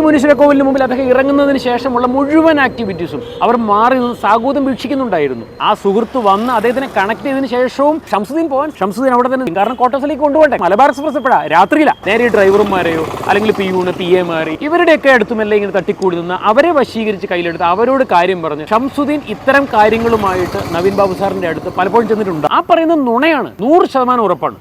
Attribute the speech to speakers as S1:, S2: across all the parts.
S1: മുനീശ്വര കോവിലിന് മുമ്പിൽ അദ്ദേഹം ഇറങ്ങുന്നതിന് ശേഷമുള്ള മുഴുവൻ ആക്ടിവിറ്റീസും അവർ മാറി നിന്ന് സാഗൂതം വീക്ഷിക്കുന്നുണ്ടായിരുന്നു. ആ സുഹൃത്ത് വന്ന് അദ്ദേഹത്തിനെ കണക്ട് ചെയ്തതിന് ശേഷവും ഷംസുദ്ദീൻ ഷംസുദ്ദീൻ അവിടെ തന്നെ, കാരണം ക്വാർട്ടേഴ്സിലേക്ക് കൊണ്ടുപോകട്ടെ. മലബാർ എക്സ്പ്രസ് എപ്പോഴാ? രാത്രിയില്ല. നേരെ ഡ്രൈവർമാരെയോ അല്ലെങ്കിൽ പിയൂണ് പി എമാരെ ഇവരുടെയൊക്കെ അടുത്തുമല്ലേ ഇങ്ങനെ തട്ടിക്കൂടി നിന്ന് അവരെ വശീകരിച്ച് കയ്യിലെടുത്ത് അവരോട് കാര്യം പറഞ്ഞ് ഷംസുദ്ദീൻ ഇത്തരം കാര്യങ്ങളുമായിട്ട് നവീൻ ബാബു സാറിന്റെ അടുത്ത് പലപ്പോഴും ചെന്നിട്ടുണ്ട്. ആ പറയുന്നത് നുണയാണ്, 100% ഉറപ്പാണ്.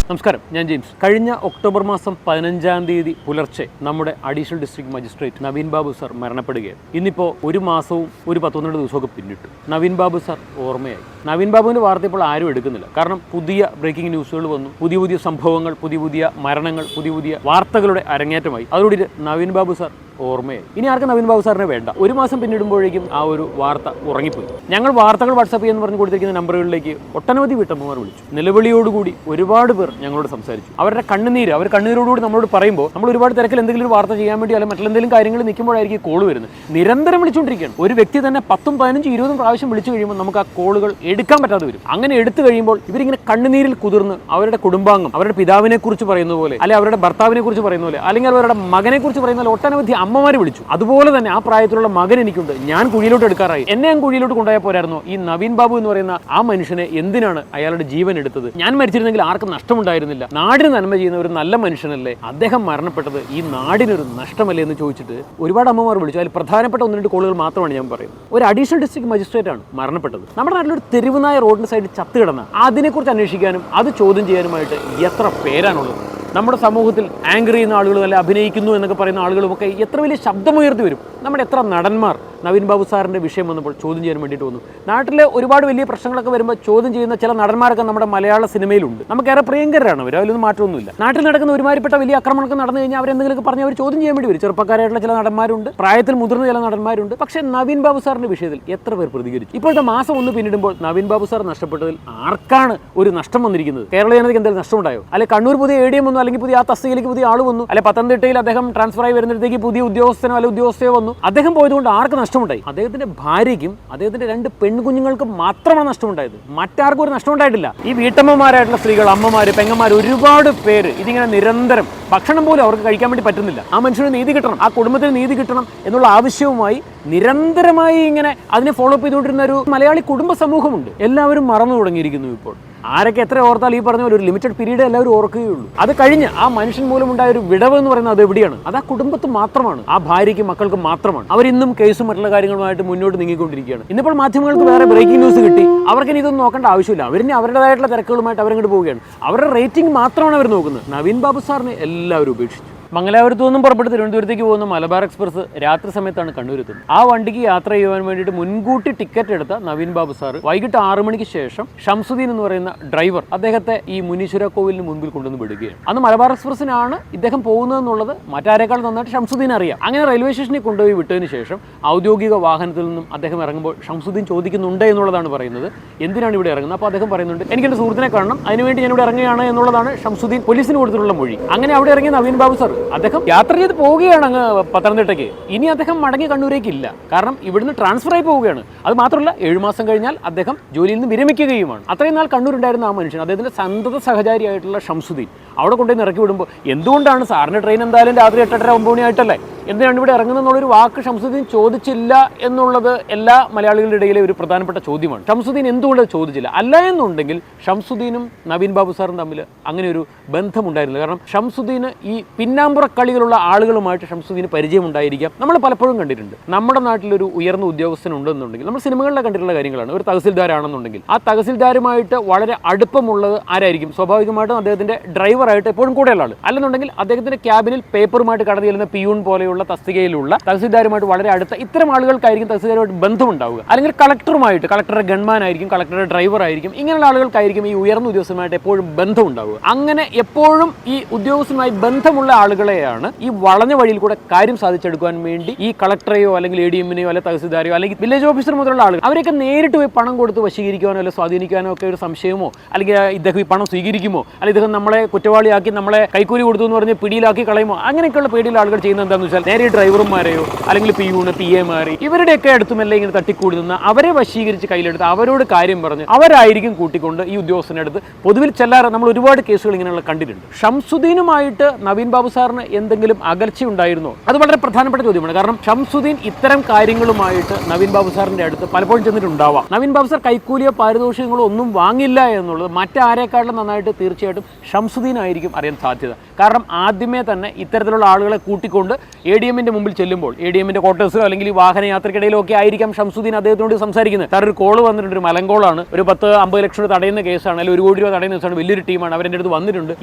S1: നമസ്കാരം, ഞാൻ ജെയിംസ്. കഴിഞ്ഞ ഒക്ടോബർ മാസം 15-ാം തീയതി പുലർച്ചെ നമ്മുടെ additional district magistrate Naveen Babu sir മരണപ്പെടുകയാണ്. ഇന്നിപ്പോൾ ഒരു മാസവും ഒരു 12 ദിവസമൊക്കെ പിന്നിട്ടു. നവീൻ ബാബു സാർ ഓർമ്മയായി. നവീൻ ബാബുവിൻ്റെ വാർത്ത ഇപ്പോൾ ആരും എടുക്കുന്നില്ല. കാരണം പുതിയ ബ്രേക്കിംഗ് ന്യൂസുകൾ വന്നു, പുതിയ സംഭവങ്ങൾ, പുതിയ മരണങ്ങൾ, പുതിയ വാർത്തകളുടെ അരങ്ങേറ്റമായി. അതോടെ നവീൻ ബാബു സാർ ഓർമ്മയായി. ഇനി ആർക്കും നവീൻ ബാബു സാറിനെ വേണ്ട. ഒരു മാസം പിന്നിടുമ്പോഴേക്കും ആ ഒരു വാർത്ത ഉറങ്ങിപ്പോയി. ഞങ്ങൾ വാർത്തകൾ വാട്സാപ്പ് ചെയ്യാന്ന് പറഞ്ഞ് കൊടുത്തിരിക്കുന്ന നമ്പറുകളിലേക്ക് ഒട്ടനവധി വീട്ടമ്മമാർ വിളിച്ചു. നിലവിളിയോടുകൂടി ഒരുപാട് പേർ ഞങ്ങളോട് സംസാരിച്ചു. അവരുടെ കണ്ണുനീരോടുകൂടി നമ്മളോട് പറയുമ്പോൾ നമ്മൾ ഒരുപാട് തിരക്കിൽ എന്തെങ്കിലും ഒരു വാർത്ത ചെയ്യാൻ വേണ്ടി അല്ലെങ്കിൽ മറ്റെന്തെങ്കിലും കാര്യങ്ങൾ നിൽക്കുമ്പോഴായിരിക്കും കോൾ വരുന്നത്. നിരന്തരം വിളിച്ചുകൊണ്ടിരിക്കുകയാണ്. ഒരു വ്യക്തി തന്നെ 10, 15, 20 പ്രാവശ്യം വിളിച്ചു കഴിയുമ്പോൾ നമുക്ക് ആ കോളുകൾ എടുക്കാൻ പറ്റാതെ വരും. അങ്ങനെ എടുത്തു കഴിയുമ്പോൾ ഇവരിങ്ങനെ കണ്ണുനീരിൽ കുതിർന്ന് അവരുടെ കുടുംബാംഗം, അവരുടെ പിതാവിനെ കുറിച്ച് പറയുന്ന പോലെ, അല്ലെങ്കിൽ അവരുടെ ഭർത്താവിനെ കുറിച്ച് പറയുന്ന പോലെ, അല്ലെങ്കിൽ അവരുടെ മകനെ കുറിച്ച് പറയുന്ന പോലെ ഒട്ടനവധി അമ്മമാര് വിളിച്ചു. അതുപോലെ തന്നെ ആ പ്രായത്തിലുള്ള മകൻ എനിക്കുണ്ട്. ഞാൻ കുഴിയിലോട്ട് എടുക്കാറായി. എന്നെ ഞാൻ കുഴിയിലോട്ട് കൊണ്ടുപോയാൽ പോരായിരുന്നു. ഈ നവീൻ ബാബു എന്ന് പറയുന്ന ആ മനുഷ്യനെ എന്തിനാണ് അയാളുടെ ജീവൻ എടുത്തത്? ഞാൻ മരിച്ചിരുന്നെങ്കിൽ ആർക്കും നഷ്ടമുണ്ടായിരുന്നില്ല. നാടിന് നന്മ ചെയ്യുന്ന ഒരു നല്ല മനുഷ്യനല്ലേ, അദ്ദേഹം മരണപ്പെട്ടത് ഈ നാടിനൊരു നഷ്ടമല്ലേ എന്ന് ചോദിച്ചിട്ട് ഒരുപാട് അമ്മമാർ വിളിച്ചു. അതിൽ പ്രധാനപ്പെട്ട 1-2 കോളുകൾ മാത്രമാണ് ഞാൻ പറയുന്നത്. ഒരു അഡീഷണൽ ഡിസ്ട്രിക്ട് മജിസ്ട്രേറ്റ് ആണ് മരണപ്പെട്ടത്. നമ്മുടെ നാട്ടിലൊരു തെരുവുനായ റോഡിന് സൈഡിൽ ചത്ത് കിടന്ന അതിനെക്കുറിച്ച് അന്വേഷിക്കാനും അത് ചോദ്യം ചെയ്യാനുമായിട്ട് എത്ര പേരാണുള്ളത്. നമ്മുടെ സമൂഹത്തിൽ ആങ്കർ ചെയ്യുന്ന ആളുകളും അല്ല അഭിനയിക്കുന്നു എന്നൊക്കെ പറയുന്ന ആളുകളുമൊക്കെ എത്ര വലിയ ശബ്ദമുയർത്തി വരും. നമ്മുടെ എത്ര നടന്മാർ നവീൻ ബാബു സാറിൻ്റെ വിഷയം വന്നപ്പോൾ ചോദ്യം ചെയ്യാൻ വേണ്ടിയിട്ട് വന്നു. നാട്ടിലെ ഒരുപാട് വലിയ പ്രശ്നങ്ങളൊക്കെ വരുമ്പോൾ ചോദ്യം ചെയ്യുന്ന ചില നടന്മാരൊക്കെ നമ്മുടെ മലയാള സിനിമയിലുണ്ട്. നമുക്കേറെ പ്രിയങ്കരാണ് അവർ, അതിലൊന്നും മാറ്റമൊന്നുമില്ല. നാട്ടിൽ നടക്കുന്ന ഒരുമാതിരിപ്പെട്ട വലിയ ആക്രമണമൊക്കെ നടന്നു കഴിഞ്ഞാൽ അവരെന്തെങ്കിലുമൊക്കെ പറഞ്ഞ് അവർ ചോദ്യം ചെയ്യാൻ വേണ്ടി വരും. ചെറുപ്പക്കാരായിട്ടുള്ള ചില നടന്മാരുണ്ട്, പ്രായത്തിൽ മുതിർന്ന ചില നടന്മാരുണ്ട്. പക്ഷേ നവീൻ ബാബു സാറിൻ്റെ വിഷയത്തിൽ എത്ര പേർ പ്രതികരിച്ചു? ഇപ്പോഴത്തെ മാസം 1 പിന്നിടുമ്പോൾ നവീൻ ബാബു സാർ നഷ്ടപ്പെട്ടതിൽ ആർക്കാണ് ഒരു നഷ്ടം വന്നിരിക്കുന്നത്? കേരള ജനതയ്ക്ക് എന്തെങ്കിലും നഷ്ടമുണ്ടായോ? അല്ലെങ്കിൽ കണ്ണൂർ പുതിയ ADM വന്നു, അല്ലെങ്കിൽ പുതിയ ആ തസ്തികയിലേക്ക് പുതിയ ആൾ വന്നു, അല്ലെങ്കിൽ പത്തനംതിട്ടയിൽ അദ്ദേഹം ട്രാൻസ്ഫർ ആയി വരുന്നിടത്തേക്ക് പുതിയ ഉദ്യോഗസ്ഥനോ അല്ലെങ്കിൽ ഉദ്യോഗസ്ഥയോ വന്നു. അദ്ദേഹം പോയതുകൊണ്ട് ആർക്ക് നഷ്ടമുണ്ടായി? അദ്ദേഹത്തിന്റെ ഭാര്യയ്ക്കും അദ്ദേഹത്തിന്റെ 2 പെൺകുഞ്ഞുങ്ങൾക്കും മാത്രമാണ് നഷ്ടമുണ്ടായത്. മറ്റാർക്കും ഒരു നഷ്ടമുണ്ടായിട്ടില്ല. ഈ വീട്ടമ്മമാരായിട്ടുള്ള സ്ത്രീകൾ, അമ്മമാര്, പെങ്ങന്മാർ, ഒരുപാട് പേര് ഇതിങ്ങനെ നിരന്തരം ഭക്ഷണം പോലും അവർക്ക് കഴിക്കാൻ വേണ്ടി പറ്റുന്നില്ല. ആ മനുഷ്യന് നീതി കിട്ടണം, ആ കുടുംബത്തിന് നീതി കിട്ടണം എന്നുള്ള ആവശ്യവുമായി നിരന്തരമായി ഇങ്ങനെ അതിനെ ഫോളോ അപ്പ് ചെയ്തുകൊണ്ടിരുന്ന ഒരു മലയാളി കുടുംബ സമൂഹമുണ്ട്. എല്ലാവരും മറന്നു തുടങ്ങിയിരിക്കുന്നു ഇപ്പോൾ. ആരൊക്കെ എത്ര ഓർത്താൽ ഈ പറഞ്ഞ ഒരു ലിമിറ്റഡ് പീരീഡ് എല്ലാവരും ഓർക്കുകയുള്ളൂ. അത് കഴിഞ്ഞ് ആ മനുഷ്യൻ മൂലം ഉണ്ടായ ഒരു വിടവ് എന്ന് പറയുന്നത് അത് എവിടെയാണ്? അത് ആ കുടുംബത്ത് മാത്രമാണ്, ആ ഭാര്യയ്ക്കും മക്കൾക്കും മാത്രമാണ്. അവരിന്നും കേസും മറ്റുള്ള കാര്യങ്ങളുമായിട്ട് മുന്നോട്ട് നീങ്ങിക്കൊണ്ടിരിക്കുകയാണ്. ഇന്നിപ്പോൾ മാധ്യമങ്ങൾക്ക് വേറെ ബ്രേക്കിംഗ് ന്യൂസ് കിട്ടി, അവർക്ക് ഇതൊന്നും നോക്കേണ്ട ആവശ്യമില്ല. അവരിനി അവരുടേതായിട്ടുള്ള തിരക്കുകളുമായിട്ട് അവരങ്ങോട്ട് പോവുകയാണ്. അവരുടെ റേറ്റിംഗ് മാത്രമാണ് അവർ നോക്കുന്നത്. നവീൻ ബാബു സാറിനെ എല്ലാവരും ഉപേക്ഷിച്ചു. മംഗലാപുരത്തു നിന്നും പുറപ്പെട്ട് തിരുവനന്തപുരത്തേക്ക് പോകുന്ന മലബാർ എക്സ്പ്രസ് രാത്രി സമയത്താണ് കണ്ണൂരെത്തുന്നത്. ആ വണ്ടിക്ക് യാത്ര ചെയ്യുവാൻ വേണ്ടിയിട്ട് മുൻകൂട്ടി ടിക്കറ്റ് എടുത്ത നവീൻ ബാബു സാർ വൈകിട്ട് 6 മണിക്ക് ശേഷം ഷംസുദ്ദീൻ എന്ന് പറയുന്ന ഡ്രൈവർ അദ്ദേഹത്തെ ഈ മുനീശ്വര കോവിലിന് മുൻപിൽ കൊണ്ടുവന്ന് വിടുകയാണ്. അന്ന് മലബാർ എക്സ്പ്രസിനാണ് ഇദ്ദേഹം പോകുന്നതെന്നുള്ളത് മറ്റാരേക്കാൾ നന്നായിട്ട് ഷംസുദ്ദീൻ അറിയാം. അങ്ങനെ റെയിൽവേ സ്റ്റേഷനിൽ കൊണ്ടുപോയി വിട്ടതിന് ശേഷം ഔദ്യോഗിക വാഹനത്തിൽ നിന്നും അദ്ദേഹം ഇറങ്ങുമ്പോൾ ഷംസുദ്ദീൻ ചോദിക്കുന്നുണ്ട് എന്നുള്ളതാണ് പറയുന്നത്. എന്തിനാണ് ഇവിടെ ഇറങ്ങുന്നത്? അപ്പോൾ അദ്ദേഹം പറയുന്നുണ്ട്, എനിക്ക് എൻ്റെ സുഹൃത്തിനെ കാണണം, അതിനുവേണ്ടി ഞാൻ ഇവിടെ ഇറങ്ങുകയാണ് എന്നുള്ളതാണ് ഷംസുദ്ദീൻ പോലീസിന് കൊടുത്തിട്ടുള്ള മൊഴി. അങ്ങനെ അവിടെ ഇറങ്ങിയ നവീൻ ബാബു സാർ അദ്ദേഹം യാത്ര ചെയ്ത് പോവുകയാണ് അങ്ങ് പത്തനംതിട്ടയ്ക്ക്. ഇനി അദ്ദേഹം മടങ്ങി കണ്ണൂരേക്കില്ല, കാരണം ഇവിടുന്ന് ട്രാൻസ്ഫർ ആയി പോവുകയാണ്. അത് മാത്രമല്ല 7 മാസം കഴിഞ്ഞാൽ അദ്ദേഹം ജോലിയിൽ നിന്ന് വിരമിക്കുകയുമാണ്. അത്രയും നാൾ കണ്ണൂരുണ്ടായിരുന്ന ആ മനുഷ്യൻ, അദ്ദേഹത്തിന്റെ സന്തത സഹചാരിയായിട്ടുള്ള ഷംസുദ്ദീൻ അവിടെ കൊണ്ടുപോയി ഇറക്കി വിടുമ്പോൾ എന്തുകൊണ്ടാണ് സാറിന്റെ ട്രെയിൻ എന്തായാലും രാത്രി 8:30, 9 മണിയായിട്ടല്ലേ, എന്തിനാണ് ഇവിടെ ഇറങ്ങുന്നതെന്നുള്ളൊരു വാക്ക് ഷംസുദ്ദീൻ ചോദിച്ചില്ല എന്നുള്ളത് എല്ലാ മലയാളികളുടെ ഇടയിലെ ഒരു പ്രധാനപ്പെട്ട ചോദ്യമാണ്. ഷംസുദ്ദീൻ എന്തുകൊണ്ട് ചോദിച്ചില്ല? അല്ല എന്നുണ്ടെങ്കിൽ ഷംസുദ്ദീനും നവീൻ ബാബു സാറും തമ്മിൽ അങ്ങനെ ഒരു ബന്ധമുണ്ടായിരുന്നില്ല. കാരണം ഷംസുദ്ദീന് ഈ പിന്നാമ്പുറ കളികളുള്ള ആളുകളുമായിട്ട് ഷംസുദ്ദീന് പരിചയമുണ്ടായിരിക്കാം. നമ്മൾ പലപ്പോഴും കണ്ടിട്ടുണ്ട്. നമ്മുടെ നാട്ടിലൊരു ഉയർന്ന ഉദ്യോഗസ്ഥനുണ്ടെന്നുണ്ടെങ്കിൽ, നമ്മൾ സിനിമകളിലെ കണ്ടിട്ടുള്ള കാര്യങ്ങളാണ്, ഒരു തഹസിൽദാരാണെന്നുണ്ടെങ്കിൽ ആ തഹസിൽദാരുമായിട്ട് വളരെ അടുപ്പമുള്ളത് ആരായിരിക്കും? സ്വാഭാവികമായിട്ടും അദ്ദേഹത്തിന്റെ ഡ്രൈവറായിട്ട് എപ്പോഴും കൂടെയുള്ള ആൾ. അല്ലെന്നുണ്ടെങ്കിൽ അദ്ദേഹത്തിന്റെ ക്യാബിനിൽ പേപ്പറുമായിട്ട് കടന്നു ചെല്ലുന്ന പിയൂൺ പോലെയുള്ള തസ്തികയിലുള്ള തഹസിൽദാരുമായിട്ട് വളരെ അടുത്ത ഇത്തരം ആളുകൾക്കായിരിക്കും തഹസിൽദാരുമായിട്ട് ബന്ധമുണ്ടാവുക. അല്ലെങ്കിൽ കളക്ടറുമായിട്ട്, കളക്ടറുടെ ഗൺമാനായിരിക്കും, കളക്ടറുടെ ഡ്രൈവറായിരിക്കും, ഇങ്ങനെയുള്ള ആളുകൾക്കായിരിക്കും ഈ ഉയർന്ന ഉദ്യോഗസ്ഥരുമായിട്ട് എപ്പോഴും ബന്ധമുണ്ടാവുക. അങ്ങനെ എപ്പോഴും ഈ ഉദ്യോഗസ്ഥരുമായി ബന്ധമുള്ള ആളുകളെയാണ് ഈ വളഞ്ഞ വഴിയിൽ കൂടെ കാര്യം സാധിച്ചെടുക്കാൻ വേണ്ടി ഈ കളക്ടറെയോ അല്ലെങ്കിൽ ADM-നെയോ അല്ലെങ്കിൽ തഹസിൽദാരെയോ അല്ലെങ്കിൽ വില്ലേജ് ഓഫീസർ മുതലുള്ള ആളുകൾ അവരൊക്കെ നേരിട്ട് പോയി പണം കൊടുത്ത് വശീകരിക്കാനോ അല്ലെങ്കിൽ സ്വാധീനിക്കാനോ ഒക്കെ ഒരു സംശയമോ, അല്ലെങ്കിൽ ഇദ്ദേഹം ഈ പണം സ്വീകരിക്കുമോ, അല്ലെങ്കിൽ ഇദ്ദേഹം നമ്മളെ കുറ്റവാളിയാക്കി നമ്മളെ കൈക്കൂലി കൊടുത്തു എന്ന് പറഞ്ഞ് പിടിയിലാക്കി കളയുമോ, അങ്ങനെയൊക്കെയുള്ള പേടിയുള്ള ആളുകൾ ചെയ്യുന്നത് എന്താണെന്ന് വെച്ചാൽ നേരെ ഡ്രൈവർമാരെയോ അല്ലെങ്കിൽ പിയൂണ് PA ഇവരുടെയൊക്കെ അടുത്തുമല്ലേ ഇങ്ങനെ തട്ടിക്കൂടി നിന്ന് അവരെ വശീകരിച്ച് കയ്യിലെടുത്ത് അവരോട് കാര്യം പറഞ്ഞ് അവരായിരിക്കും കൂട്ടിക്കൊണ്ട് ഈ ഉദ്യോഗസ്ഥനെ അടുത്ത് പൊതുവിൽ ചെല്ലാറ് നമ്മൾ ഒരുപാട് കേസുകൾ ഇങ്ങനെയുള്ള കണ്ടിട്ടുണ്ട്. ഷംസുദ്ദീനുമായിട്ട് നവീൻ ബാബു സാറിന് എന്തെങ്കിലും അകൽച്ച ഉണ്ടായിരുന്നോ? അത് വളരെ പ്രധാനപ്പെട്ട ചോദ്യമാണ്. കാരണം ഷംസുദ്ദീൻ ഇത്തരം കാര്യങ്ങളുമായിട്ട് നവീൻ ബാബു സാറിന്റെ അടുത്ത് പലപ്പോഴും ചെന്നിട്ടുണ്ടാവാം. നവീൻ ബാബു സാർ കൈക്കൂലിയോ പാരിതോഷികങ്ങളോ ഒന്നും വാങ്ങില്ല എന്നുള്ളത് മറ്റാരേക്കാളും നന്നായിട്ട് തീർച്ചയായിട്ടും ഷംസുദ്ദീൻ ആയിരിക്കും അറിയാൻ സാധ്യത. കാരണം ആദ്യമേ തന്നെ ഇത്തരത്തിലുള്ള ആളുകളെ കൂട്ടിക്കൊണ്ട് ADMന്റെ മുമ്പിൽ ചെല്ലുമ്പോൾ ADMന്റെ ക്വാർട്ടേഴ്സിലോ അല്ലെങ്കിൽ വാഹനയാത്രക്കിടയിലോ ഒക്കെ ആയിരിക്കാം ഷംസുദ്ദീൻ അദ്ദേഹത്തിനോട് സംസാരിക്കുന്നത്. സാർ ഒരു കോള് വന്നിട്ടുണ്ട്, ഒരു മലങ്കോളാണ്, ഒരു 10-50 ലക്ഷം രൂപ തടയുന്ന കേസാണ്, അല്ലെങ്കിൽ 1 കോടി രൂപ തടയുന്ന കേസാണ്, വലിയൊരു ടീമാണ്, അവരുടെ അടുത്ത് വന്നിട്ടുണ്ട്,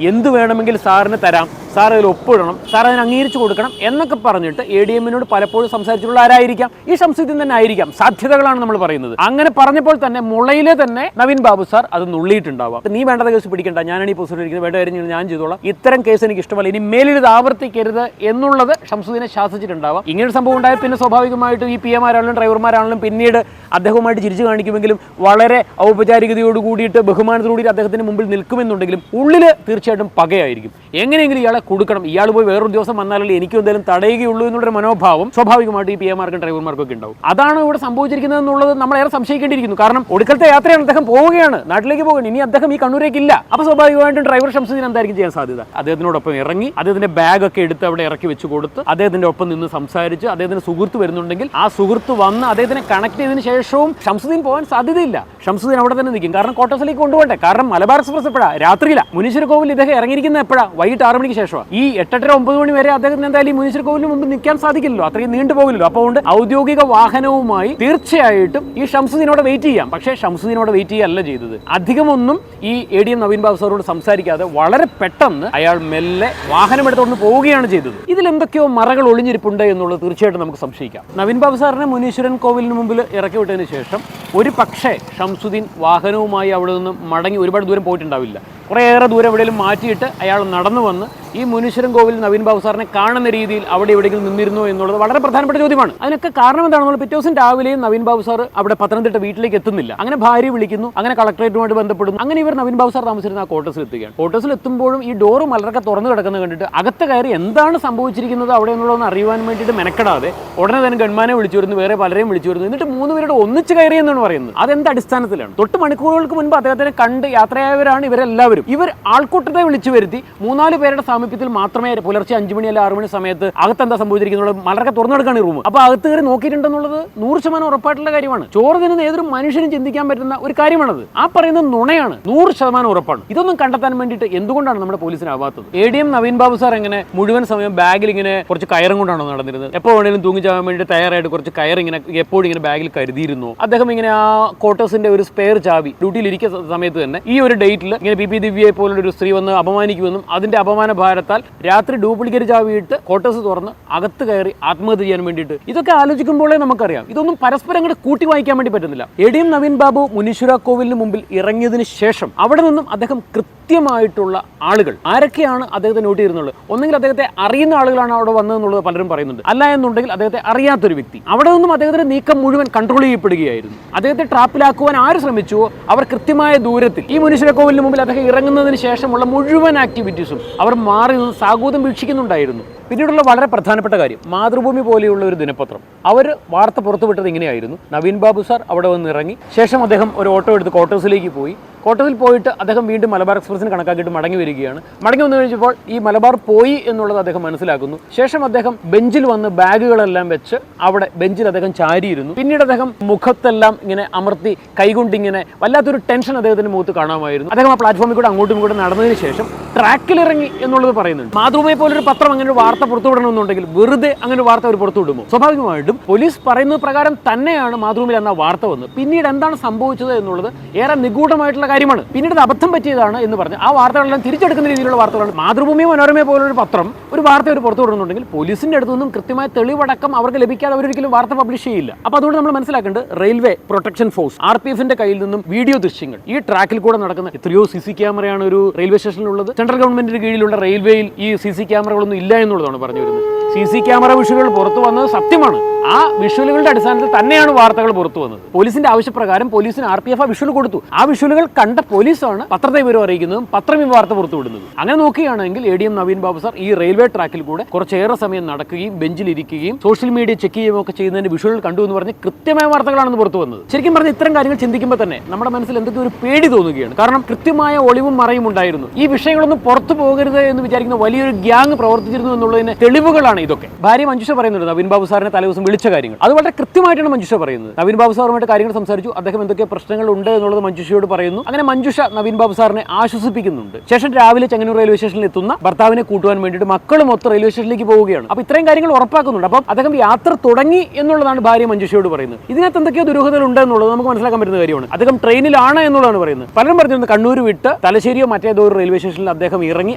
S1: എന്ത് വേണമെങ്കിൽ സാറിന് തരാം, സാർ അതിൽ ഒപ്പിടണം, സാർ അതിന് അംഗീകരിച്ചു കൊടുക്കണം എന്നൊക്കെ പറഞ്ഞിട്ട് ADMനോട് പലപ്പോഴും സംസാരിച്ചിട്ടുള്ള ആരായിരിക്കാം? ഈ ഷംസുദ്ദീൻ തന്നെ ആയിരിക്കാം. സാധ്യതകളാണ് നമ്മൾ പറയുന്നത്. അങ്ങനെ പറഞ്ഞപ്പോൾ തന്നെ മുളയിലെ തന്നെ നവീൻ ബാബു സാർ അത് നുള്ളിയിട്ടുണ്ടാവാം. നീ വേണ്ടത് കേസ് പിടിക്കണ്ട, ഞാനാണ് ഈ പൊസിഷൻ ഇരിക്കുന്നത്, വേണ്ട കാര്യം ഞാൻ ചെയ്തോളാം, ഇത്തരം കേസ് എനിക്ക് ഇഷ്ടമല്ല, ഇനി മേലിൽ ഇത് ആവർത്തിക്കരുത് എന്നുള്ളത് ഷംസുദ്ദീനെ ശാസിച്ചിട്ടുണ്ടാവാം. ഇങ്ങനൊരു സംഭവം ഉണ്ടായാൽ പിന്നെ സ്വാഭാവികമായിട്ടും ഈ PMമാരാണെങ്കിലും ഡ്രൈവർമാരാണെങ്കിലും പിന്നീട് അദ്ദേഹവുമായിട്ട് ചിരിച്ചു കാണിക്കുമെങ്കിലും വളരെ ഔപചാരികതയോട് കൂടിയിട്ട് ബഹുമാനത്തോടുകൂടി അദ്ദേഹത്തിന് മുമ്പിൽ നിൽക്കുമെന്നുണ്ടെങ്കിലും ഉള്ളിൽ തീർച്ചയായിട്ടും പകയായിരിക്കും. എങ്ങനെയെങ്കിലും ഇയാളെ കൊടുക്കണം, ഇയാൾ പോയി വേറൊരു ദിവസം വന്നാലല്ലേ എനിക്കും എന്തായാലും തടയുകയുള്ളൂ എന്നുള്ളൊരു മനോഭാവം സ്വാഭാവികമായിട്ട് ഈ PMമാർക്കും ഡ്രൈവർമാർക്കും ഒക്കെ ഉണ്ടാവും. അതാണ് ഇവിടെ സംഭവിച്ചിരിക്കുന്നത് എന്നുള്ളത് നമ്മളേറെ സംശയിക്കേണ്ടിയിരിക്കുന്നു. കാരണം ഒടുക്കലത്തെ യാത്രയാണ്, അദ്ദേഹം പോവുകയാണ്, നാട്ടിലേക്ക് പോകുകയാണ്, ഇനി അദ്ദേഹം ഈ കണ്ണൂരേക്ക് ഇല്ല. അപ്പോൾ സ്വാഭാവികമായിട്ടും ഡ്രൈവർ ഷംസുദ്ദീൻ എന്തായിരിക്കും ചെയ്യാൻ സാധ്യത? അദ്ദേഹത്തിനോടൊപ്പം ഇറങ്ങി അദ്ദേഹത്തിന്റെ ബാഗൊക്കെ എടുത്ത് അവിടെ ഇറക്കി വെച്ച് കൊടുത്ത് അദ്ദേഹത്തിന്റെ ഒപ്പം നിന്ന് സംസാരിച്ച് അദ്ദേഹത്തിന് സുഹൃത്ത് വരുന്നുണ്ടെങ്കിൽ ആ സുഹൃത്ത് വന്ന് അദ്ദേഹത്തിനെ കണക്ട് ചെയ്തതിന് ശേഷവും ഷംസുദ്ദീൻ പോകാൻ സാധ്യതയില്ല. ഷംസുദ്ദീൻ അവിടെ തന്നെ നിൽക്കും. കാരണം ക്വാർട്ടേഴ്സിലേക്ക് കൊണ്ടുപോകണ്ടേ. കാരണം മലബാർ എക്സ്പ്രസ് എപ്പോഴാണ്? രാത്രിയില്ല. മുനീശ്വര കോവിൽ ഇദ്ദേഹം ഇറങ്ങിയിരിക്കുന്നത് എപ്പോഴാണ്? വൈകിട്ട് 6 മണിക്ക് ശേഷമാണ്. ഈ 8:30-9 മണി വരെ അദ്ദേഹത്തിന് എന്തായാലും ഈ മുനീശ്വര കോവിലിന് മുമ്പ് നിൽക്കാൻ സാധിക്കില്ലല്ലോ, അത്രയും നീണ്ടുപോകില്ലല്ലോ. അപ്പോൾ ഔദ്യോഗിക വാഹനവുമായി തീർച്ചയായിട്ടും ഈ ഷംസുദ്ദീനോട് വെയിറ്റ് ചെയ്യാം. പക്ഷേ ഷംസുദ്ദീനോട് വെയിറ്റ് ചെയ്യല്ല ചെയ്തത്. അധികമൊന്നും ഈ ADM നവീൻ ബാബു സാറോട് സംസാരിക്കാതെ വളരെ പെട്ടെന്ന് അയാൾ മെല്ലെ വാഹനമെടുത്തുകൊണ്ട് പോവുകയാണ് ചെയ്തത്. ഇതിൽ എന്തൊക്കെയോ മറകൾ ഒളിഞ്ഞിരിപ്പുണ്ട് എന്നുള്ളത് തീർച്ചയായിട്ടും നമുക്ക് സംശയിക്കാം. നവീൻ ബാബു സാറിനെ മുനീശ്വരൻ കോവിലിന് മുമ്പിൽ ഇറക്കി വിട്ടതിന് ശേഷം ഒരു പക്ഷേ ഷംസുദ്ദീൻ വാഹനവുമായി അവിടെ നിന്ന് മടങ്ങി ഒരുപാട് ദൂരം പോയിട്ടുണ്ടാവില്ല. കുറേയേറെ ദൂരം എവിടെയെങ്കിലും മാറ്റിയിട്ട് അയാൾ നടന്നു വന്ന് ഈ മുനീശ്വരൻ കോവിൽ നവീൻ ബാബു സാറിനെ കാണുന്ന രീതിയിൽ അവിടെ എവിടെയെങ്കിലും നിന്നിരുന്നോ എന്നുള്ളത് വളരെ പ്രധാനപ്പെട്ട ചോദ്യമാണ്. അതിനൊക്കെ കാരണം എന്താണെന്നുള്ള പിറ്റേ ദിവസം രാവിലെയും നവീൻ ബാബു സാർ അവിടെ പത്തനംതിട്ട വീട്ടിലേക്ക് എത്തുന്നില്ല. അങ്ങനെ ഭാര്യ വിളിക്കുന്നു, അങ്ങനെ കളക്ടറേറ്റുമായിട്ട് ബന്ധപ്പെടുന്നു. അങ്ങനെ ഇവർ നവീൻ ബാബു സാർ താമസിച്ചിരുന്ന ആ ക്വാർട്ടേഴ്സിൽ എത്തുകയാണ്. ക്വാർട്ടേഴ്സിൽ എത്തുമ്പോഴും ഈ ഡോറ് മലരൊക്കെ തുറന്നു കിടക്കുന്നത് കണ്ടിട്ട് അകത്ത് കയറി എന്താണ് സംഭവിച്ചിരിക്കുന്നത് അവിടെ എന്നുള്ളതെന്ന് അറിയുവാൻ വേണ്ടിയിട്ട് മെനക്കെടാതെ ഉടനെ തന്നെ ഗൺമാനെ വിളിച്ചു വരുന്നു, വേറെ പലരെയും വിളിച്ചു വരുന്നു. എന്നിട്ട് 3 പേരുടെ ഒന്നിച്ച് കയറി എന്നാണ് പറയുന്നത്. അതെന്ത് അടിസ്ഥാനത്തിലാണ്? തൊട്ട് മണിക്കൂറുകൾക്ക് മുൻപ് അദ്ദേഹത്തിനെ കണ്ട് യാത്രയായവരാണ് ഇവരെല്ലാവരും. ഇവർ ആൾക്കൂട്ടത്തെ വിളിച്ചു വരുത്തി 3-4 പേരുടെ സാമീപ്യത്തിൽ മാത്രമേ പുലർച്ചെ 5 മണി അല്ലെങ്കിൽ 6 മണി സമയത്ത് അകത്തെന്താ സംഭവിച്ചിരിക്കുന്നത് മലരൊക്കെ തുറന്നെടുക്കാണ് ഈ റൂം. അപ്പോൾ അകത്ത് കയറി നോക്കിയിട്ടുണ്ടെന്നുള്ളത് 100% ഉറപ്പായിട്ടുള്ള കാര്യമാണ്. ചോറ് തിന്നുന്ന ഏതൊരു മനുഷ്യനും ചിന്തിക്കാൻ പറ്റുന്ന ഒരു കാര്യമാണത്. ആ പറയുന്നത് നുണയാണ്, 100% ഉറപ്പാണ്. ഇതൊന്നും കണ്ടെത്താൻ വേണ്ടിയിട്ട് എന്തുകൊണ്ടാണ് നമ്മുടെ പോലീസിനാവാത്തത്? ADM നവീൻ ബാബു സാർ എങ്ങനെ മുഴുവൻ സമയം ബാഗിൽ ഇങ്ങനെ കുറച്ച് കയറും കൊണ്ടാണോ നടന്നിരുന്നത്? എപ്പോൾ വേണമെങ്കിലും തൂങ്ങിച്ചാവാൻ വേണ്ടി തയ്യാറായിട്ട് കുറച്ച് കയർ ഇങ്ങനെ എപ്പോഴും ഇങ്ങനെ ബാഗിൽ കരുതിയിരുന്നു. അദ്ദേഹം ഇങ്ങനെ ആ ക്വാർട്ടേഴ്സിന്റെ ഒരു സ്പെയർ ചാവി ഡ്യൂട്ടിയിൽ ഇരിക്കുന്ന സമയത്ത് തന്നെ ഈ ഒരു ഡേറ്റിൽ ഇങ്ങനെ PP ദിവ്യയെ പോലുള്ള ഒരു സ്ത്രീ വന്ന് അപമാനിക്കുമെന്നും അതിന്റെ അപമാന ഭാരത്താൽ രാത്രി ഡ്യൂപ്ലിക്കേറ്റ് ചാവിയിട്ട് ക്വാർട്ടേഴ്സ് തുറന്ന് അകത്ത് കയറി ആത്മഹത്യ ചെയ്യാൻ വേണ്ടിയിട്ട് ഇതൊക്കെ ആലോചിക്കുമ്പോഴേ നമുക്കറിയാം ഇതൊന്നും പരസ്പരം അങ്ങോട്ട് കൂട്ടി വായിക്കാൻ വേണ്ടി പറ്റുന്നില്ല. ADM നവീൻ ബാബു മുനീശ്വര കോവിലിന് മുമ്പിൽ ഇറങ്ങിയതിന് ശേഷം അവിടെ നിന്നും അദ്ദേഹം കൃത്യമായിട്ടുള്ള ആളുകൾ ആരൊക്കെയാണ് അദ്ദേഹത്തെ നോട്ട് ചെയ്യുന്നുള്ളത്? ഒന്നെങ്കിൽ അദ്ദേഹത്തെ അറിയുന്ന ആളുകളാണ് അവിടെ വന്നതെന്നുള്ളത് പലരും പറയുന്നുണ്ട്. അല്ല എന്നുണ്ടെങ്കിൽ അദ്ദേഹത്തെ അറിയാത്തൊരു വ്യക്തി. അവിടെ നിന്നും അദ്ദേഹത്തിന്റെ നീക്കം മുഴുവൻ കൺട്രോൾ ചെയ്യപ്പെടുകയായിരുന്നു. അദ്ദേഹത്തെ ട്രാപ്പിലാക്കുവാൻ ആര് ശ്രമിച്ചുവോ അവർ കൃത്യമായ ദൂരത്തിൽ ഈ മുനീശ്വര കോവിലിന് മുമ്പിൽ അദ്ദേഹം ഇറങ്ങുന്നതിന് ശേഷമുള്ള മുഴുവൻ ആക്ടിവിറ്റീസും അവർ മാറി നിന്ന് സാഗൂതം വീക്ഷിക്കുന്നുണ്ടായിരുന്നു. പിന്നീടുള്ള വളരെ പ്രധാനപ്പെട്ട കാര്യം, മാതൃഭൂമി പോലെയുള്ള ഒരു ദിനപത്രം അവർ വാർത്ത പുറത്തുവിട്ടത് ഇങ്ങനെയായിരുന്നു: നവീൻ ബാബു സാർ അവിടെ വന്ന് ഇറങ്ങി, ശേഷം അദ്ദേഹം ഒരു ഓട്ടോ എടുത്ത് ക്വാർട്ടേഴ്സിലേക്ക് പോയി. ക്വാർട്ടേഴ്സിൽ പോയിട്ട് അദ്ദേഹം വീണ്ടും മലബാർ എക്സ്പ്രസിന് കണക്കാക്കിയിട്ട് മടങ്ങി വരികയാണ്. മടങ്ങി വന്നു കഴിഞ്ഞപ്പോൾ ഈ മലബാർ പോയി എന്നുള്ളത് അദ്ദേഹം മനസ്സിലാക്കുന്നു. ശേഷം അദ്ദേഹം ബെഞ്ചിൽ വന്ന് ബാഗുകളെല്ലാം വെച്ച് അവിടെ ബെഞ്ചിൽ അദ്ദേഹം ചാരിയിരുന്നു. പിന്നീട് അദ്ദേഹം മുഖത്തെല്ലാം ഇങ്ങനെ അമർത്തി കൈകൊണ്ടിങ്ങനെ വല്ലാത്തൊരു ടെൻഷൻ അദ്ദേഹത്തിന്റെ മുഖത്ത് കാണാമായിരുന്നു. അദ്ദേഹം ആ പ്ലാറ്റ്ഫോമിൽ കൂടെ അങ്ങോട്ടും ഇങ്ങോട്ടും നടന്നതിന് ശേഷം ട്രാക്കിലിറങ്ങി എന്നുള്ളത് പറയുന്നുണ്ട്. മാതൃഭൂമിയെ പോലൊരു പത്രം അങ്ങനെ ഒരു വാർത്ത പുറത്തുവിടണമെന്നുണ്ടെങ്കിൽ വെറുതെ അങ്ങനെ ഒരു വാർത്ത അവർ പുറത്തുവിടുമോ? സ്വാഭാവികമായിട്ടും പോലീസ് പറയുന്നത് പ്രകാരം തന്നെയാണ് മാതൃഭൂമിയിൽ എന്ന വാർത്ത വന്ന്. പിന്നീട് എന്താണ് സംഭവിച്ചത് എന്നുള്ളത് ഏറെ നിഗൂഢമായിട്ടുള്ള കാര്യമാണ്. പിന്നീട് അബദ്ധം പറ്റിയതാണ് എന്ന് പറഞ്ഞ് ആ വാർത്തകളെല്ലാം തിരിച്ചെടുക്കുന്ന രീതിയിലുള്ള വാർത്തകളാണ്. മാതൃഭൂമി മനോരമയെ പോലൊരു പത്രം ഒരു വാർത്ത അവർ പുറത്തുവിടുന്നുണ്ടെങ്കിൽ പോലീസിന്റെ അടുത്തു നിന്നും കൃത്യമായ തെളിവടക്കം അവർക്ക് ലഭിക്കാതെ അവരൊരിക്കലും വാർത്ത പബ്ലിഷ് ചെയ്യില്ല. അപ്പോൾ അതുകൊണ്ട് നമ്മൾ മനസ്സിലാക്കേണ്ടത് റെയിൽവേ പ്രൊട്ടക്ഷൻ ഫോഴ്സ് RPFന്റെ കയ്യിൽ നിന്നും വീഡിയോ ദൃശ്യങ്ങൾ, ഈ ട്രാക്കിൽ കൂടെ നടക്കുന്ന എത്രയോ CC ക്യാമറയാണ് ഒരു റെയിൽവേ സ്റ്റേഷനിലുള്ളത്. സെൻട്രൽ ഗവൺമെന്റിന്റെ കീഴിലുള്ള റെയിൽവേയിൽ ഈ CC ക്യാമറകളൊന്നും ഇല്ല എന്നുള്ളതാണ് പറഞ്ഞു വരുന്നത്. CC ക്യാമറ വിഷയങ്ങൾ പുറത്തു വന്നത് സത്യമാണ്. ആ വിഷ്വലുകളുടെ അടിസ്ഥാനത്തിൽ തന്നെയാണ് വാർത്തകൾ പുറത്തു വന്നത്. പോലീസിന്റെ ആവശ്യപ്രകാരം പോലീസിന് RPF ആ വിഷ്വൽ കൊടുത്തു. ആ വിഷ്വലുകൾ കണ്ട പോലീസാണ് പത്രത്തെ വിവരം അറിയിക്കുന്നതും പത്രം ഈ വാർത്ത പുറത്തുവിടുന്നത്. അങ്ങനെ നോക്കുകയാണെങ്കിൽ ADM നവീൻ ബാബു സാർ ഈ റെയിൽവേ ട്രാക്കിൽ കൂടെ കുറച്ചേറെ സമയം നടക്കുകയും ബെഞ്ചിലിരിക്കുകയും സോഷ്യൽ മീഡിയ ചെക്ക് ചെയ്യുകയും ഒക്കെ ചെയ്യുന്നതിന്റെ വിഷ്വലുകൾ കണ്ടു എന്ന് പറഞ്ഞ് കൃത്യമായ വാർത്തകളാണെന്ന് പുറത്തു വന്നത്. ശരിക്കും പറഞ്ഞ ഇത്തരം കാര്യങ്ങൾ ചിന്തിക്കുമ്പോൾ തന്നെ നമ്മുടെ മനസ്സിൽ എന്തൊക്കെ ഒരു പേടി തോന്നുകയാണ്. കാരണം കൃത്യമായ ഒളിവും മറയും ഉണ്ടായിരുന്നു. ഈ വിഷയങ്ങളൊന്നും പുറത്തു പോകരുത് എന്ന് വിചാരിക്കുന്ന വലിയൊരു ഗ്യാങ് പ്രവർത്തിച്ചിരുന്നു എന്നുള്ളതിന് തെളിവുകളാണ് ഇതൊക്കെ. ഭാര്യ മഞ്ജുഷ പറയുന്നുണ്ട് നവീൻ ബാബു സാറിനെ തലേദിവസം വിളിച്ച കാര്യങ്ങൾ. അത് വളരെ കൃത്യമായിട്ടാണ് മഞ്ജുഷ പറയുന്നത്. നവീൻ ബാബു സാറുമായിട്ട് കാര്യങ്ങൾ സംസാരിച്ചു, അദ്ദേഹം എന്തൊക്കെ പ്രശ്നങ്ങൾ ഉണ്ട് എന്നുള്ളത് മഞ്ജുഷയോട് പറയുന്നു. അങ്ങനെ മഞ്ജുഷ നവീൻ ബാബു സാറിനെ ആശ്വസിപ്പിക്കുന്നുണ്ട്. ശേഷം രാവിലെ ചെങ്ങന്നൂർ റെയിൽവേ സ്റ്റേഷനിൽ എത്തുന്ന ഭർത്താവിനെ കൂട്ടുവാൻ വേണ്ടിയിട്ട് മക്കളും മൊത്തം റെയിൽവേ സ്റ്റേഷനിലേക്ക് പോവുകയാണ്. അപ്പോൾ ഇത്രയും കാര്യങ്ങൾ ഉറപ്പാക്കുന്നുണ്ട്. അപ്പം അദ്ദേഹം യാത്ര തുടങ്ങി എന്നുള്ളതാണ് ഭാര്യ മഞ്ജുഷയോട് പറയുന്നത്. ഇതിനകത്ത് എന്തൊക്കെയോ ദുരൂഹതകൾ ഉണ്ട് എന്നുള്ളത് നമുക്ക് മനസ്സിലാക്കാൻ പറ്റുന്ന കാര്യമാണ്. അദ്ദേഹം ട്രെയിനിലാണ് എന്നുള്ളതാണ് പറയുന്നത്. പലരും പറഞ്ഞിരുന്നു കണ്ണൂർ വിട്ട് തലശ്ശേരിയോ മറ്റേതോ ഒരു റെയിൽവേ സ്റ്റേഷനിൽ അദ്ദേഹം ഇറങ്ങി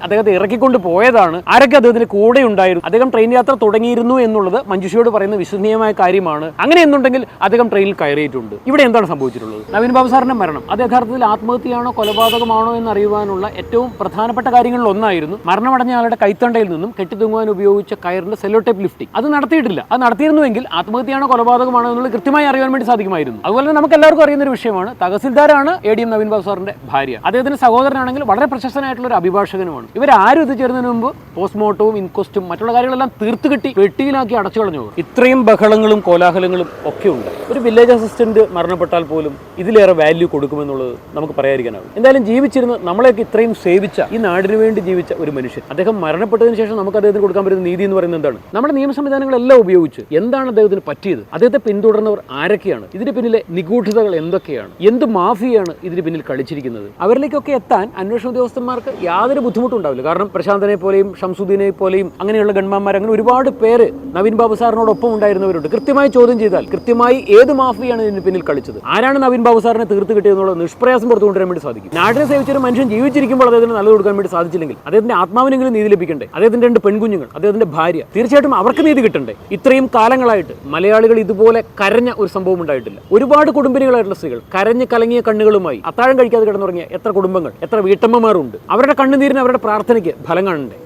S1: അദ്ദേഹത്തെ ഇറക്കിക്കൊണ്ട് പോയതാണ്. ആരൊക്കെ അദ്ദേഹത്തിന് കൂടെ ഉണ്ടായിരുന്നു, അദ്ദേഹം ട്രെയിൻ യാത്ര തുടങ്ങിയിരുന്നു എന്നുള്ളത് മഞ്ജുഷയോട് പറയുന്ന വിശ്വസനീയമായ കാര്യമാണ്. അങ്ങനെ എന്നുണ്ടെങ്കിൽ അദ്ദേഹം ട്രെയിനിൽ കയറിയിട്ടുണ്ട്. ഇവിടെ എന്താണ് സംഭവിച്ചിട്ടുള്ളത്? നവീൻ ബാബു സാറിന്റെ മരണം അത് യഥാർത്ഥത്തിൽ ആത്മഹത്യയാണോ കൊലപാതകമാണോ എന്ന് അറിയുവാനുള്ള ഏറ്റവും പ്രധാനപ്പെട്ട കാര്യങ്ങളിൽ ഒന്നായിരുന്നു മരണമടഞ്ഞ ആളുടെ കൈത്തണ്ടയിൽ നിന്നും കെട്ടിത്തൂങ്ങുവാൻ ഉപയോഗിച്ച കയറിന്റെ സെല്ലോ ടേപ്പ് ലിഫ്റ്റിംഗ്. അത് നടത്തിയിട്ടില്ല. അത് നടത്തിയിരുന്നുവെങ്കിൽ ആത്മഹത്യയാണോ കൊലപാതകമാണോ എന്നുള്ളത് കൃത്യമായി അറിയാൻ വേണ്ടി സാധിക്കുമായിരുന്നു. അതുപോലെ തന്നെ നമുക്ക് എല്ലാവർക്കും അറിയുന്ന ഒരു വിഷയമാണ് തഹസിൽദാരാണ് ADM നവീൻ ബാബു സാറിന്റെ ഭാര്യ. അദ്ദേഹത്തിന്റെ സഹോദരനാണെങ്കിൽ വളരെ പ്രശസ്തനായിട്ടുള്ള ഒരു അഭിഭാഷകനുമാണ്. ഇവരാരും എത്തിച്ചേരുന്നതിന് മുമ്പ് പോസ്റ്റ്മോർട്ടവും ഇൻക്വസ്റ്റും മറ്റുള്ള കാര്യങ്ങളെല്ലാം തീർത്ത് കിട്ടി വെട്ടിയിലാക്കി അടച്ചു കളഞ്ഞു. ഇത്രയും ബഹളങ്ങളും കോലാഹലങ്ങളും ഒക്കെ ഉണ്ട്. ഒരു വില്ലേജ് അസിസ്റ്റന്റ് മരണപ്പെട്ടാൽ പോലും ഇതിലേറെ വാല്യൂ കൊടുക്കുമെന്നുള്ളത് നമുക്ക് പറയാതിരിക്കാനാവും. എന്തായാലും ജീവിച്ചിരുന്ന് നമ്മളെയൊക്കെ ഇത്രയും സേവിച്ച ഈ നാടിന് വേണ്ടി ജീവിച്ച ഒരു മനുഷ്യൻ അദ്ദേഹം മരണപ്പെട്ടതിന് ശേഷം നമുക്ക് അദ്ദേഹത്തിന് കൊടുക്കാൻ പറ്റുന്ന നീതി എന്ന് പറയുന്നത് എന്താണ്? നമ്മുടെ നിയമ സംവിധാനങ്ങളെല്ലാം ഉപയോഗിച്ച് എന്താണ് അദ്ദേഹത്തിന് പറ്റിയത്, അദ്ദേഹത്തെ പിന്തുടർന്നവർ ആരൊക്കെയാണ്, ഇതിന് പിന്നിലെ നിഗൂഢതകൾ എന്തൊക്കെയാണ്, എന്ത് മാഫിയാണ് ഇതിന് പിന്നിൽ കളിച്ചിരിക്കുന്നത്, അവരിലേക്കൊക്കെ എത്താൻ അന്വേഷണ ഉദ്യോഗസ്ഥന്മാർക്ക് യാതൊരു ബുദ്ധിമുട്ടും ഉണ്ടാവില്ല. കാരണം പ്രശാന്തനെ പോലെയും ഷംസുദ്ദീനെ പോലെയും അങ്ങനെയുള്ള ഗൺമാന്മാർ അങ്ങനെ ഒരുപാട് പേര് നവീൻ ബാബു സാറിനോടൊപ്പം ഉണ്ടായിരുന്നവരുണ്ട്. കൃത്യമായി ചോദ്യം ചെയ്താൽ കൃത്യമായി ഏത് മാഫിയാണ് ഇതിന് പിന്നിൽ കളിച്ചത്, ആരാണ് നവീൻ ബാബു സാറിനെ തീർത്ത് കിട്ടിയതെന്നുള്ളത് നിഷ്പ്രയാസം പുറത്തു കൊണ്ടുവരാൻ വേണ്ടി സാധിക്കും. നാടിനെ സേവിച്ചൊരു മനുഷ്യൻ ജീവിച്ചിരിക്കുമ്പോൾ അദ്ദേഹത്തിന് നല്ലത് കൊടുക്കാൻ വേണ്ടി സാധിച്ചില്ലെങ്കിൽ അദ്ദേഹത്തിന്റെ ആത്മാവിനെങ്കിലും നീതി ലഭിക്കണ്ടേ? അദ്ദേഹത്തിന്റെ 2 പെൺകുഞ്ഞുങ്ങൾ, അദ്ദേഹത്തിന്റെ ഭാര്യ, തീർച്ചയായിട്ടും അവർക്ക് നീതി കിട്ടണ്ടേ? ഇത്രയും കാലങ്ങളായിട്ട് മലയാളികൾ ഇതുപോലെ കരഞ്ഞ ഒരു സംഭവം ഉണ്ടായിട്ടില്ല. ഒരുപാട് കുടുംബിനികളായിട്ടുള്ള സ്ത്രീകൾ കരഞ്ഞ് കലങ്ങിയ കണ്ണുകളുമായി അത്താഴം കഴിക്കാതെ കിടന്നുറങ്ങിയ എത്ര കുടുംബങ്ങൾ, എത്ര വീട്ടമ്മമാരുണ്ട്. അവരുടെ കണ്ണുനീരിന് അവരുടെ പ്രാർത്ഥനയ്ക്ക് ഫലം കാണണ്ടേ?